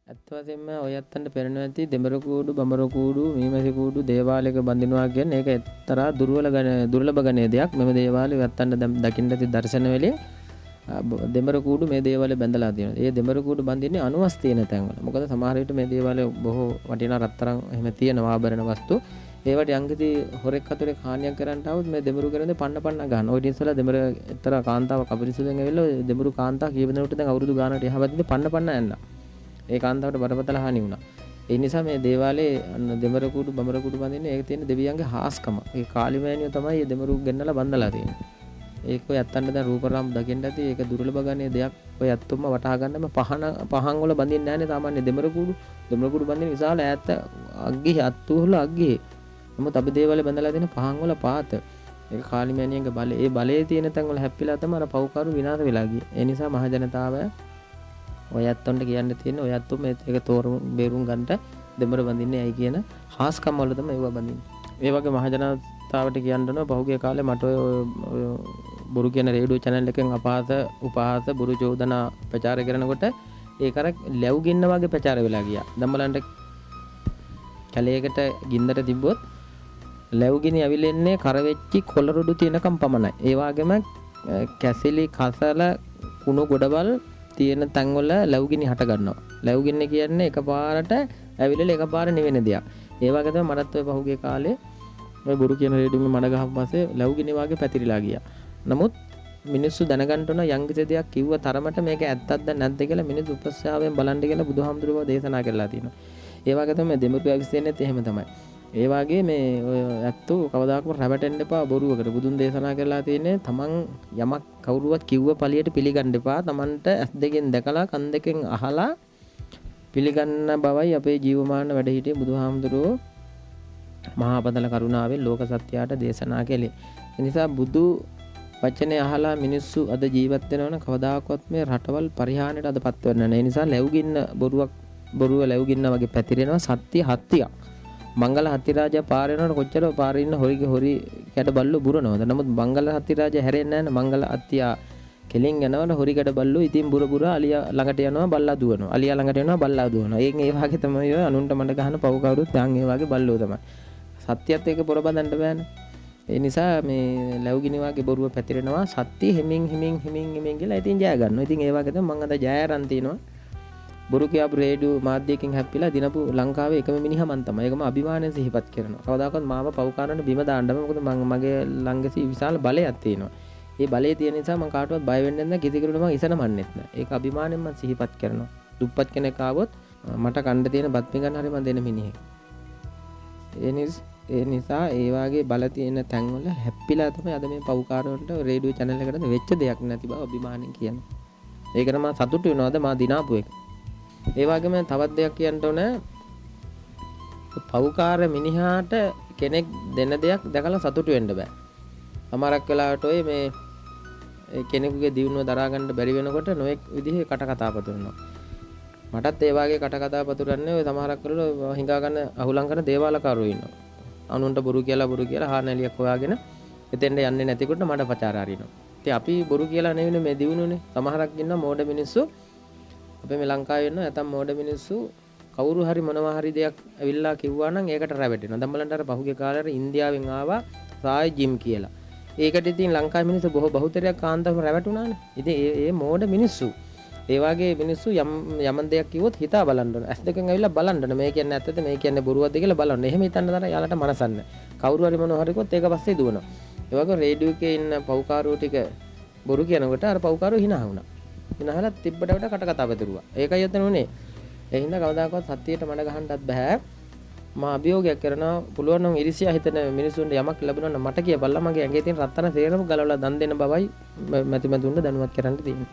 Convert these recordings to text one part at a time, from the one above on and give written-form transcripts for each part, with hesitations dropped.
ඇත්ත වශයෙන්ම ඔය ඇත්තන්ට පෙනෙනවා ඇති දෙමර කූඩු බඹර කූඩු මීමැසි කූඩු දේවාලයක බඳිනවා කියන්නේ ඒක එක්තරා දුර්ලභ ගණයේ දෙයක්. මෙම දේවාලය ඇත්තන්ට දැන් දකින්න ඇති දර්ශන වලින් දෙමර කූඩු මේ දේවාලේ බැඳලා තියෙනවා. ඒ දෙමර කූඩු බඳින්නේ අනුවස් තියෙන තැන්වල. මොකද සමහර විට මේ දේවාලේ බොහෝ වටිනා රත්තරන් එහෙම තියෙනවා ආභරණ වස්තු. ඒවට යම්කිසි හොරෙක් අතරේ හානියක් කරන්න આવොත් මේ දෙමරු කරන්නේ පන්න ගන්න. ඔය ඉතින්සලා දෙමර එක්තරා කාන්තාවක් අපිරිසුදුෙන් ඇවිල්ලා දෙමරු කාන්තාව කීප දෙනෙකුට දැන් අවුරුදු ගානකට එහා පැත්තේ පන්න යන්න. ඒ කාන්තාවට බරපතල හානි වුණා. ඒ නිසා මේ දේවාලේ දෙමර කුඩු බඹර කුඩු බඳින්නේ ඒක තියෙන දෙවියන්ගේ හාස්කම. ඒ කාලිමෑණියෝ තමයි මේ දෙමරු ගෙන්නලා බඳලා තියෙන්නේ. ඒක ඔය ඇත්තන්ට දැන් රූපරාම දකින්න ඇති. ඒක දුර්ලභ ගණයේ දෙයක්. ඔය ඇත්තොම වටහා ගන්නම පහන් වල බඳින්නේ නැහැනේ සාමාන්‍ය දෙමර කුඩු බඳින විශාල ඈත අග්ගේ අත්තුහල අග්ගේ. නමුත් අපි දේවාලේ බඳලා තියෙන පහන් වල පාත. ඒක කාලිමෑණියන්ගේ බලය. ඒ බලයේ තියෙන තැන් වල හැප්පිලා තමයි අර පව්කාරු විනාශ වෙලා ගියේ. ඒ නිසා මහ ජනතාව ඔය ඇත්තොන්ට කියන්න තියෙන ඔය ඇත්තෝ මේක තෝරුම් බේරුම් ගන්නට දෙමර බඳින්නේ ඇයි කියන හාස්කම් වල තමයි ඒවා බඳින්නේ. ඒ වගේ මහ ජනතාවට කියන්න ඕන පහුගිය කාලේ මට ඔය බොරු කියන රේඩියෝ channel එකෙන් උපහාස බොරු චෝදනා ප්‍රචාර කරනකොට ඒක අර ලැබු ගින්න වගේ ප්‍රචාර වෙලා ගියා. දැන් බලන්න කැලේකට ගින්නට තිබ්බොත් ලැබු ගිනි අවිලෙන්නේ කර වෙච්චි කොළරොඩු තියෙනකම් පමණයි. ඒ වගේම කැසිලි කසල කුණු ගොඩවල් තියෙන තැන්වල ලැබුගිනි හට ගන්නවා. ලැබුගින්න කියන්නේ එකපාරට ඇවිල්ලා එකපාර නිවෙන දෙයක්. ඒ වගේ තමයි මටත් ඔය පහුගිය කාලේ ඔය බොරු කියන රේඩියෝෙන් මඩ ගහපු පස්සේ ලැබුගිනි වගේ පැතිරිලා ගියා. නමුත් මිනිස්සු දැනගන්න ඕන යම්කිසි දෙයක් කිව්ව තරමට මේක ඇත්තක්ද නැද්ද කියලා මිනිස්සු උපස්ථාවෙන් බලන්න කියලා බුදුහාමුදුරුවෝ දේශනා කරලා තියෙනවා. ඒ වගේ තමයි දෙමරු ඇවිස්සෙන්නේත් එහෙම තමයි. ඒ වගේ මේ ඔය ඇත්තෝ කවදාකවත් රැවටෙන්න එපා බොරුවකට. බුදුන් දේශනා කරලා තියෙන්නේ තමන් යමක් කවුරුවත් කිව්ව පළියට පිළිගන්න එපා. තමන්ට ඇස් දෙකෙන් දැකලා කන් දෙකෙන් අහලා පිළිගන්න බවයි අපේ ජීවමාන වැඩ හිටියේ බුදුහාමුදුරුවෝ මහා පදල කරුණාවෙන් ලෝක සත්‍යයට දේශනා කළේ. ඒ නිසා බුදු වචනේ අහලා මිනිස්සු අද ජීවත් වෙනවන කවදාකවත් මේ රටවල් පරිහානියට අදපත් වෙන්නේ නැහැ. ඒ නිසා ලැබුගින්න බොරුව ලැබුගින්න වගේ පැතිරෙනවා සත්‍ය හත්තියක්. මංගල හත්තිරාජා පාර යනකොට කොච්චර පාරේ ඉන්න හොරි කැඩ බල්ලෝ බුරනවද? නමුත් මංගල හත්තිරාජා හැරෙන්නේ නැහැ. මංගල අත්තියා කෙලින් යනවනේ හොරි කැඩ බල්ලෝ ඉතින් බුර අලියා ළඟට යනවා බල්ලා දුවනවා. අලියා ළඟට යනවා බල්ලා දුවනවා. ඒකෙන් ඒ වගේ තමයි ඔය අනුන්ට මඩ ගහන පව් කවුරුත් දැන් ඒ වගේ බල්ලෝ තමයි. සත්‍යයත් එක්ක පොරබදන්න බෑනේ. ඒ නිසා මේ ලැබුගිනි වගේ බොරුව පැතිරෙනවා සත්‍ය හිමින් කියලා ඉතින් ජය ගන්නවා. ඉතින් ඒ වගේ තමයි මම අද ජය අරන් තිනවා. බොරු කියපු රේඩියෝ මාධ්‍යයකින් හැප්පිලා දිනපු ලංකාවේ එකම මිනිහා මන් තමයි. ඒකම අභිමානයෙන් සිහිපත් කරනවා. කවදාකවත් මාව පව්කාරන්න බිම දාන්න බෑ. මොකද මගේ ළඟ විශාල බලයක් තියෙනවා. ඒ බලය තියෙන නිසා මම කාටවත් බය වෙන්නේ නැහැ. කිසි කෙනෙකුට මම ඉසනමන්නෙත් නැහැ. ඒක අභිමානයෙන් මම සිහිපත් කරනවා. දුප්පත් කෙනෙක් ආවොත් මට කන්න තියෙන බත් පිඟන් හරි මම දෙන මිනිහෙක්. ඒ නිසා ඒ වාගේ බල තියෙන තැන්වල හැප්පිලා තමයි අද මේ පව්කාරවලට රේඩියෝ channel එකකට වෙච්ච දෙයක් නැති බව අභිමානෙන් කියනවා. ඒකට මම සතුටු වෙනවාද මම දිනාපු එක. ඒ වගේම තවත් දෙයක් කියන්න ඕන පව්කාර මිනිහාට කෙනෙක් දෙන දෙයක් දැකලා සතුටු වෙන්න බෑ. සමහරක් වෙලාවට ඔය මේ කෙනෙකුගේ දියුණුව දරා ගන්න බැරි වෙනකොට නොඑක් විදිහේ කට කතා පතුරනවා. මටත් ඒ වගේ කට කතා පතුරන්නේ ඔය සමහරක් වෙලාවට හිඟා ගන්න අහුලං කරන දේවාලකරුවෝ ඉන්නවා. අනුන්ට බොරු කියලා හානලියක් හොයාගෙන එතෙන්ට යන්නේ නැතිකොට මඩ පචාර අරිනවා. ඉතින් අපි බොරු කියලා නෙවෙයි මේ දිනුනේ. සමහරක් ඉන්නවා මෝඩ මිනිස්සු. අපේ මේ ලංකාවේ ඉන්නවා නැතම් මෝඩ මිනිස්සු කවුරු හරි මොනවා හරි දෙයක් ඇවිල්ලා කිව්වා නම් ඒකට රැවටෙනවා. දැන් බලන්න අර පහුගිය කාලේ ඉන්දියාවෙන් ආවා සායි ජිම් කියලා. ඒකට ඉතින් ලංකාවේ මිනිස්සු බොහෝ බහුතරයක් කාන්තාවම රැවටුණානේ. ඉතින් ඒ මෝඩ මිනිස්සු ඒ වගේ මිනිස්සු යම් දෙයක් කිව්වොත් හිතා බලන්න ඕන. ඇස් දෙකෙන් ඇවිල්ලා බලන්න ඕන. මේ කියන්නේ ඇත්තද මේ කියන්නේ බොරුවක්ද කියලා බලන්න. එහෙම හිතන්න තරම් යාලට මනසන්න. කවුරු හරි මොනවා හරි කිව්වොත් ඒක පස්සේ දුවනවා. ඒ වගේ රේඩියෝ එකේ ඉන්න පව්කාරෝ ටික බොරු කියනකොට අර පව්කාරෝ hina වුණා. hinaහලා තිබ්බට වඩා කට කතා බෙදුවා. ඒකයි යතන උනේ. ඒ හින්දා කවදාකවත් සත්‍යයට මඩ ගහන්නත් බෑ. මම අභියෝගයක් කරනවා පුළුවන් නම් ඉරිසියා හිතන මිනිසුන්ට යමක් ලැබුණා නම් මට කියපල්ලා මගේ ඇඟේ තියෙන රත්තරන් සේරම ගලවලා දන් දෙන බවයි මැතිමතුන්ට දැනුවත් කරන්න තියෙන්නේ.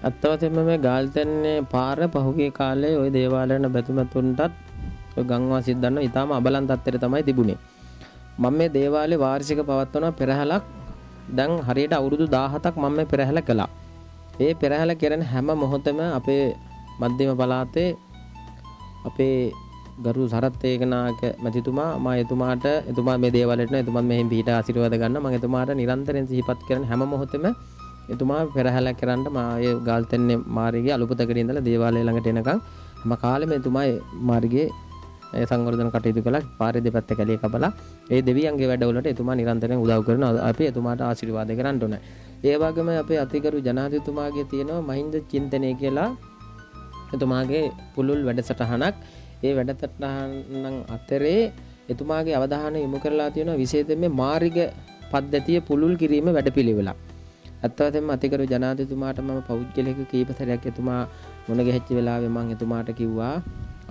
අත්තවතෙම මේ ගාල්තැන්නේ පාර පහුගිය කාලේ ওই දේවාලයන බැතිමතුන්ටත් ඔය ගම්වාසීත් දන්නවා ඊටාම අබලන් තත්ත්වයට තමයි තිබුණේ. මම මේ දේවාලේ වාර්ෂික පවත්වන පෙරහැලක් දැන් හරියට අවුරුදු 17ක් මම මේ පෙරහැල කළා. ඒ පෙරහැල කරන හැම මොහොතෙම අපේ මධ්‍යම පළාතේ අපේ ගරු සරත් ඒකනායක මැතිතුමා එතුමා මේ දේවාලයට එතුමා මෙහෙන් පිට ආශිර්වාද ගන්න මම එතුමාට නිරන්තරයෙන් සිහිපත් කරන හැම මොහොතෙම එතුමා පෙරහැල කරන්න මා ඒ ගාල්තැන්නේ මාරිගේ අලුපතකට ඉඳලා දේවාලය ළඟට එනකන් හැම කාලෙම එතුමා මාර්ගයේ සංවර්ධන කටයුතු කළා. පාරේ දෙපැත්ත කැලේ කපලා ඒ දෙවියන්ගේ වැඩවලට එතුමා නිරන්තරයෙන් උදව් කරනවා. අපි එතුමාට ආශිර්වාද කරන්න ඕනේ. ඒ වගේම අපේ අතිගරු ජනාධිපතිතුමාගේ තියෙනවා මහින්ද චින්තනය කියලා එතුමාගේ පුළුල් වැඩසටහනක්. ඒ වැඩසටහන අතරේ එතුමාගේ අවධානය යොමු කරලා තියෙනවා විශේෂයෙන්ම මාර්ග පද්ධතිය පුළුල් කිරීම වැඩපිළිවෙලක්. අත්වතෙම අතිගරු ජනාධිපතිතුමාට මම පෞද්ගලික කීප සැරයක් එතුමා මුණ ගැහිච්ච වෙලාවේ මම එතුමාට කිව්වා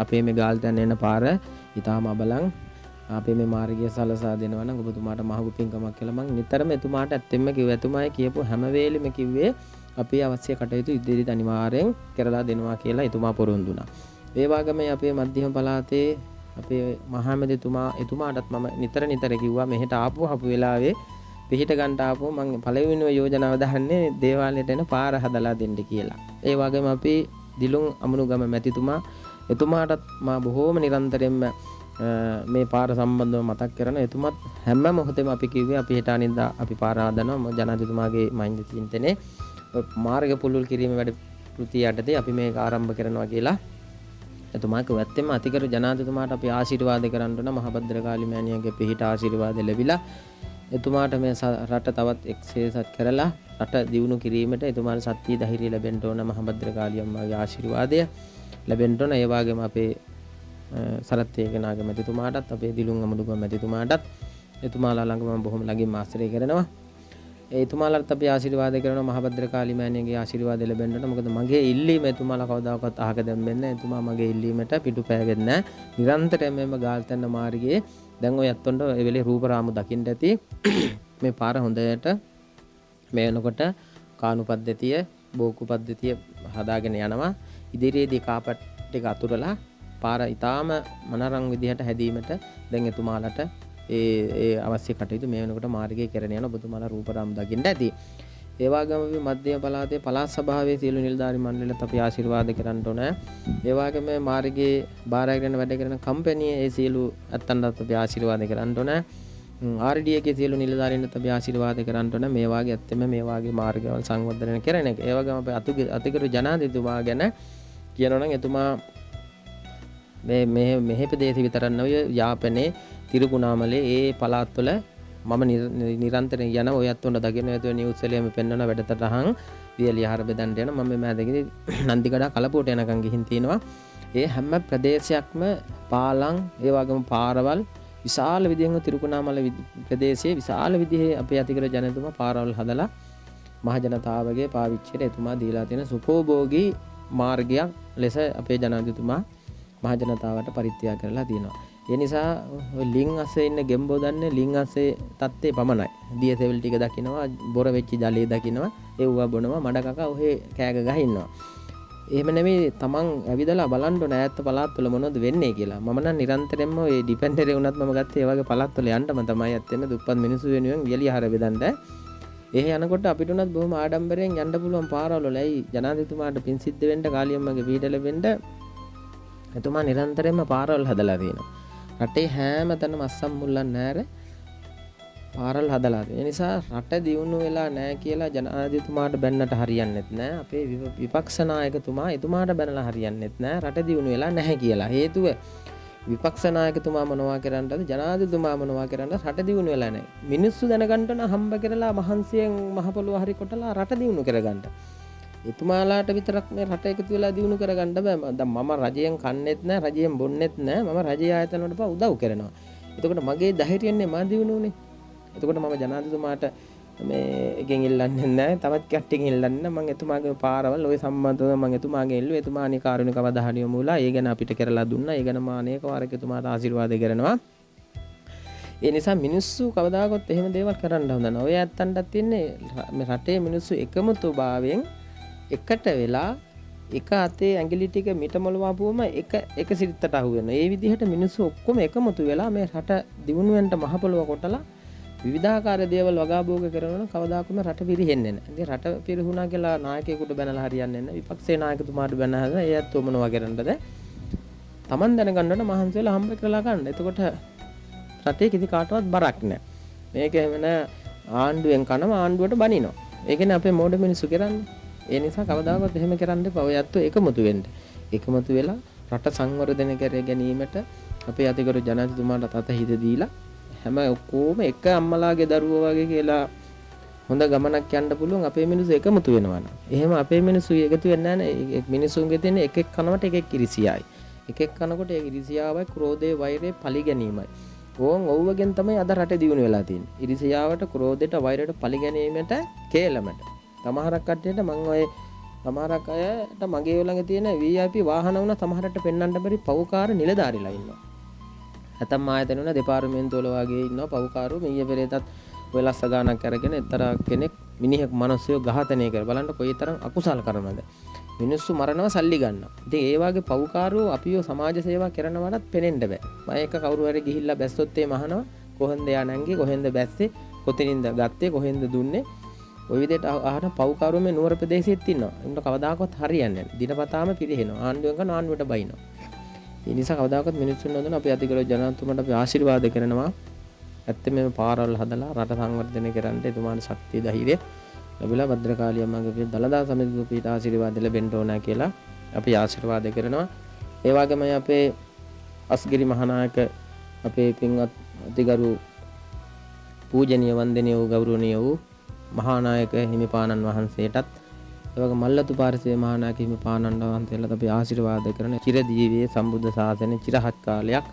අපේ මේ ගාල්තැන්න එන පාර ඊටාම අබලන් අපේ මේ මාර්ගය සලසා දෙනවා නම් ඔබතුමාට මහඟු පින්කමක් කියලා මම නිතරම එතුමාට ඇත්තෙන්ම කිව්වා. එතුමායි කියපු හැම වෙලෙම කිව්වේ අපි අවශ්‍ය කටයුතු ඉදිරියට අනිවාර්යෙන් කරලා දෙනවා කියලා එතුමා පොරොන්දු වුණා. ඒ වගේම අපේ මධ්‍යම පළාතේ අපේ මහමැතිතුමා එතුමාටත් මම නිතර කිව්වා මෙහෙට ආපු වෙලාවේ පිහිට ගන්න ආපුව මම පළවෙනිම යෝජනාව දාන්නේ දේවාලයට එන පාර හදලා දෙන්න කියලා. ඒ වගේම අපි දිලුම් අමුණුගම මැතිතුමා එතුමාටත් මා බොහෝම නිරන්තරයෙන්ම මේ පාර සම්බන්ධව මතක් කරන එතුමත් හැම මොහොතෙම අපි කිව්වේ අපි හෙට අනිද්දා අපි පාර හදනවා ජනාධිපතිතුමාගේ මහින්ද චින්තනයේ මාර්ග පුළුල් කිරීම වැඩ කෘතිය යටතේ අපි මේක ආරම්භ කරනවා කියලා එතුමා කිව්වැත්තෙම අතිගරු ජනාධිපතිතුමාට අපි ආශිර්වාද කරන්න ඕන මහබද්දරකාලි මෑණියන්ගේ පිහිට ආශිර්වාද ලැබිලා එතුමාට මේ රට තවත් එක්සේසත් කරලා රට දියුණු කිරීමට එතුමාට ශක්තිය ධෛර්යය ලැබෙන්න ඕන මහබද්දරකාලි අම්මාගේ ආශිර්වාදය ලැබෙන්න ඕන. ඒ වගේම අපේ සරත් ඒකනාග මැතිතුමාටත් අපේ දිලුම් අමුඩුගම මැතිතුමාටත් එතුමාලා ළඟ මම බොහොම ළඟින් ආශ්‍රය කරනවා. ඒ එතුමාලාට අපි ආශිර්වාද කරනවා මහබද්දරකාලි මෑණියන්ගේ ආශිර්වාද ලැබෙන්න ඕන. මොකද මගේ ඉල්ලීම එතුමාලා කවදාකවත් අහක දැම්මෙන්නේ නැහැ. එතුමා මගේ ඉල්ලීමට පිටුපෑවෙන්නේ නැහැ. නිරන්තරයෙන්ම මේ ගාල්තැන්න මාර්ගයේ දැන් ඔය ඇත්තොන්ට ඒ වෙලේ රූපරාමු දකින්න ඇති. මේ පාර හොඳට මේ වෙනකොට කානු පද්ධතිය, බෝකු පද්ධතිය හදාගෙන යනවා. ඉදිරියේදී කාපට් ටික අතුරලා පාර ඊටාම මනරම් විදිහට හැදීමට දැන් එතුමාලට ඒ අවශ්‍ය කටයුතු මේ වෙනකොට මාර්ගයේ කරගෙන යන ඔබතුමාලා රූපරාමු දකින්න ඇති. ඒ වගේම අපි මධ්‍යම පළාතේ පළාත් සභාවේ සියලු නිලධාරි මණ්ඩලයට අපි ආශිර්වාද කරන්න ඕන. ඒ වගේම මාර්ගයේ බාරගෙන වැඩ කරන කම්පැනියේ ඒ සියලු ඇත්තන්ටත් අපි ආශිර්වාද කරන්න ඕන. RDA එකේ සියලු නිලධාරීන්ට අපි ආශිර්වාද කරන්න ඕන. මේ වාගේ ඇත්තම මේ වාගේ මාර්ගවල සංවර්ධනය කරන එක. ඒ වගේම අපි අතිගරු ජනාධිපතිතුමා ගැන කියනවා නම් එතුමා මෙහෙ ප්‍රදේශ විතරක් නෙවෙයි යාපනයේ තිරුකුණාමලේ ඒ පළාත්වල මම නිරන්තරයෙන් යන ඔය අත්වන දකින්න ඇතුව නිවුස් වලින්ම පෙන්වන වැඩසටහන් වියලියහර බෙදන්න යන මම මේ මෑදකදී නන්දිගඩ කලපුවට යනකම් ගිහින් තිනවා. ඒ හැම ප්‍රදේශයක්ම පාලම් ඒ වගේම පාරවල් විශාල විදිහෙන් තිරුකුණාමල ප්‍රදේශයේ විශාල විදිහේ අපේ අතිගරු ජනතුමා පාරවල් හදලා මහ ජනතාවගේ පාවිච්චියට එතුමා දීලා තියෙන සුඛෝභෝගී මාර්ගයක් ලෙස අපේ ජනාධිපතිතුමා මහ ජනතාවට පරිත්‍යාග කරලා තියෙනවා. ඒ නිසා ඔය ලිං අස්සේ ඉන්න ගෙම්බෝ දන්නේ ලිං අස්සේ තත්ත්වේ පමණයි. දියසෙවල් ටික දකින්නවා, බොර වෙච්ච ජලයේ දකින්නවා, ඒව බොනවා, මඩ කකා ඔහේ කෑග ගහ ඉන්නවා. එහෙම නෙමෙයි තමන් ඇවිදලා බලන්න ඕන ඈත පළාත්වල මොනවද වෙන්නේ කියලා. මම නම් නිරන්තරයෙන්ම ඔය ඩිපෙන්ඩරේ වුණත් මම ගත්තේ ඒ වගේ පළාත්වල යන්නම තමයි ඇත්තෙම දුප්පත් මිනිස්සු වෙනුවෙන් වියලියහර බෙදන්න. එහෙ යනකොට අපිට උනත් බොහොම ආඩම්බරයෙන් යන්න පුළුවන් පාරවල ලයි ජනාධිපතිතුමාට පින් සිද්ධ වෙන්න කාලියම්මගේ පිට ලැබෙන්න එතුමා නිරන්තරයෙන්ම පාරවල් හදලා තියෙනවා. රටේ හැම තැනම අස්සම් මුල්ලන් නැර පාරවල් හදලා තියෙනවා. ඒ නිසා රට දියුණු වෙලා නැහැ කියලා ජනාධිපතිතුමාට බැන්නට හරියන්නේත් නැහැ. අපේ විපක්ෂ නායකතුමා එතුමාට බැනලා හරියන්නේත් නැහැ. රට දියුණු වෙලා නැහැ කියලා. හේතුව විපක්ෂ නායකතුමා මොනවා කරන්නද ජනාධිපතිතුමා මොනවා කරන්නද රට දියුණු වෙලා නැහැ. මිනිස්සු දැනගන්න හම්බ කරලා මහන්සියෙන් මහ පොළොව හරි කොටලා රට දියුණු කරගන්න. එතුමාලාට විතරක් මේ රට එකතු වෙලා දියුණු කරගන්න බෑ. දැන් මම රජයෙන් කන්නේත් නැහැ, රජයෙන් බොන්නේත් නැහැ. මම රජයේ ආයතන වලට උදව් කරනවා. එතකොට මගේ ධෛර්යයන්නේ මා දියුණුනේ. එතකොට මම ජනාධිපතිතුමාට මේ එකෙන් ඉල්ලන්නේ නැහැ. තවත් කට්ටියකින් ඉල්ලන්නේ මම එතුමාගේ පාරවල් ওই සම්බන්ධව මම එතුමාගෙන් ඉල්ලුවා. එතුමානි කාරුණික අවධානය යොමු වුණා. ඒ ගැන අපිට කරලා දුන්නා. ඒ ගැන මා අනේක වාරක එතුමාට ආශිර්වාද කරනවා. ඒ නිසා මිනිස්සු කවදාකවත් එහෙම දේවල් කරන්න හොඳ නැහැ. ඔය ඇත්තන්ටත් තියන්නේ මේ රටේ මිනිස්සු එකමුතුභාවයෙන් එකට වෙලා එක අතේ ඇඟිලි ටික මිට මොලවාපුවම එක සිරිතට අහු වෙනවා. ඒ විදිහට මිනිස්සු ඔක්කොම එකමුතු වෙලා මේ රට දියුණුවෙන්ට මහ පොළොව කොටලා විවිධාකාර දේවල් වගාභෝග කරනවා. කවදාකම රට පිරෙන්නේ නැහැ. ඉතින් රට පිරහුණා කියලා නායකයෙකුට බැනලා හරියන්නේ නැහැ. විපක්ෂේ නායකතුමාට බැනහලා ඒ ඇත්තෝ මොනවා කරන්නද? Taman දැනගන්නට මහන්සි වෙලා හම්බ කරලා ගන්න. එතකොට රටේ කිසි කාටවත් බරක් නැහැ. මේක වෙන ආණ්ඩුවෙන් කනවා ආණ්ඩුවට බනිනවා. ඒ කියන්නේ අපේ මෝඩ මිනිස්සු කරන්නේ. ඒ නිසා කවදාකවත් එහෙම කරන්න එපා. ඔය ඇත්තෝ එකමුතු වෙන්න. එකමුතු වෙලා රට සංවර්ධනය කර ගැනීමට අපේ අතිගරු ජනාධිපතිතුමාට අත හිත දීලා හැම ඔක්කොම එක අම්මලාගේ දරුවෝ වගේ කියලා හොඳ ගමනක් යන්න පුළුවන් අපේ මිනිස්සු එකමුතු වෙනවා නම්. එහෙම අපේ මිනිස්සු එකතු වෙන්නේ නැහැ. මිනිසුන්ගේ තියෙන එක කනවට එක ඉරිසියයි. එක කනකොට ඒ ඉරිසියාවයි ක්‍රෝධයේ වෛරයේ පලි ගැනීමයි. ඕන් ඔව්වගෙන් තමයි අද රටේ දියුණු වෙලා තියෙන්නේ. ඉරිසියාවට ක්‍රෝධයට වෛරයට පලි ගැනීමට කේලමට. සමහරක් කට්ටියට මම ඔය සමහරක් අයට මගේ ළඟ තියෙන VIP වාහන වුණා සමහරට පෙන්වන්න බැරි පවුකාර නිලධාරිලා ඉන්නවා. නැතම් ආයතන වල දෙපාර්තමේන්තුවල වගේ ඉන්නවා පවුකාරෝ මීය පෙරේතත් වෙලස්ස ගානක් අරගෙන එතරම් කෙනෙක් මිනිහෙක් මිනිස්සුયો ඝාතනය කර බලන්න කොයිතරම් අකුසල කරනවද. මිනිස්සු මරනවා සල්ලි ගන්නවා. ඉතින් ඒ වගේ පවුකාරෝ අපිව සමාජ සේවා කරනවටත් පෙනෙන්න බෑ. මම එක කවුරු හරි ගිහිල්ලා බැස්සොත් ඒ මහනවා කොහෙන්ද යන්නන්ගේ කොහෙන්ද බැස්සේ කොතනින්ද ගත්තේ කොහෙන්ද දුන්නේ ඔය විදිහට අහන පවුකාරෝ මේ නුවර ප්‍රදේශෙත් ඉන්නවා. උන්ට කවදාකවත් හරියන්නේ නැහැ. දිනපතාම පිරිහෙනවා. ආණ්ඩුවෙන් කරන ආණ්ඩුවට බයිනවා. ඒ නිසා කවදාකවත් මිනිස්සුන් නොදන්න අපි අතිගරු ජනාධිපතිතුමාට අපි ආශිර්වාද කරනවා. ඇත්තම මේ පාරවල් හදලා රට සංවර්ධනය කරන්න එතුමාට ශක්තිය ධෛර්යය ලැබිලා භද්‍රකාලී අම්මගේ දළදා සමිති පීඨ ආශිර්වාද ලැබෙන්න ඕන කියලා අපි ආශිර්වාද කරනවා. ඒ වගේම අපේ අස්ගිරි මහානායක අපේ පින්වත් අතිගරු පූජනීය වන්දනීය වූ ගෞරවනීය වූ මහානායක හිමිපාණන් වහන්සේටත් ඒ වගේ මල්ලතු පාරිසරික මහානායක හිමිපාණන් වහන්සේලාට අපි ආශිර්වාද කරන චිරජීවී සම්බුද්ධ ශාසනය චිරහත් කාලයක්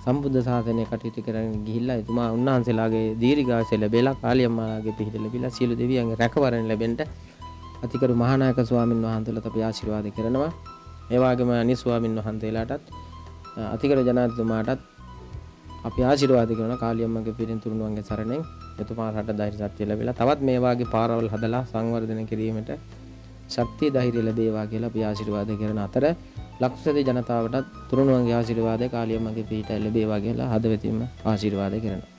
සම්බුද්ධ ශාසනය කටයුතු කරගෙන ගිහිල්ලා එතුමා උන්වහන්සේලාගේ දීර්ඝායුෂ ලැබෙලා කාලියම්මාලාගේ පිහිට ලැබිලා සියලු දෙවියන්ගේ රැකවරණ ලැබෙන්න අතිකරු මහානායක ස්වාමින් වහන්සේලාට අපි ආශිර්වාද කරනවා. ඒ වගේම අනිත් ස්වාමින් වහන්සේලාටත් අතිකරු ජනාධිපතිතුමාටත් අපි ආශිර්වාද කරනවා කාලියම්මාගේ පිරින් තුරුණුවන්ගේ සරණෙන් එතුමා රට ධෛර්ය ශක්තිය ලැබිලා තවත් මේ වාගේ පාරවල් හදලා සංවර්ධනය කිරීමට ශක්තිය ධෛර්ය ලැබේවා කියලා අපි ආශිර්වාද කරන අතර ලක්ෂ ජනතාවටත් තුරුණුවන්ගේ ආශිර්වාදය කාලියම්මගේ පිහිට ලැබේවා කියලා හදවතින්ම ආශිර්වාද කරනවා.